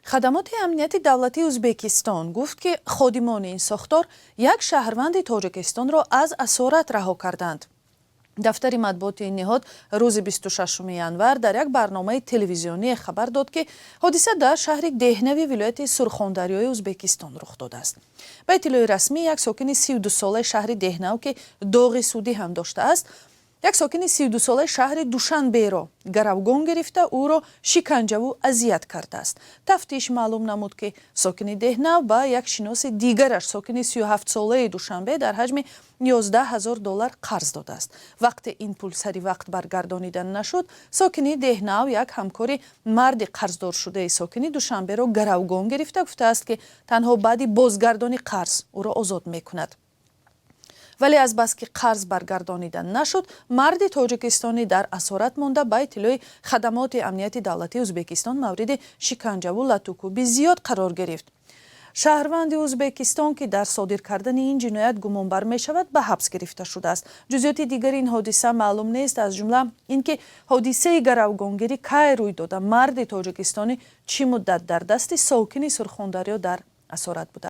Хадамоти амнияти давлатии Узбекистон гуфт ки ходимони ин сохтор як шаҳрванди Тоҷикистонро аз асорат раҳо карданд. дафтари матбуоти ин ниҳод рӯзи 26 январ дар як барномаи телевизионие хабар дод ки ҳодиса дар шаҳри деҳнави вилояти Сурхондарёи Узбекистон рух додааст. ба иттилои расмӣ як сокини 32-солаи шаҳри деҳнав ки доғи судӣ ҳам доштааст, як сокини 32-солаи шаҳри Душанберо гаравгон гирифта ӯро шиканҷаву азият кардааст. тафтиш маълум намуд ки сокини деҳнав ба як шиноси дигараш сокини 37-солаи Душанбе дар ҳаҷми $11,000 қарз додааст. вақте ин пул сари вақт баргардонида нашуд, сокини деҳнав як ҳамкори марди қарздоршудаи сокини Душанберо гаравгон гирифта гуфтааст ки танҳо баъди бозгардони қарз ӯро озод мекунад. вале азбаски қарз баргардонида нашуд, марди тоҷикистонӣ дар асорат монда ба иттилои хадамоти амнияти давлатии Узбекистон мавриди шиканҷаву латукуби зиёд қарор гирифт. шаҳрванди Узбекистон ки дар содир кардани ин ҷиноят гумонбар мешавад, ба ҳабс гирифта шудааст. ҷузъиёти дигари ин ҳодиса маълум нест, аз ҷумла ин ки ҳодисаи гаравгонгирӣ кай рӯй дода, марди тоҷикистонӣ чӣ муддат дар дасти сокини Сурхондарё дар асорат буд.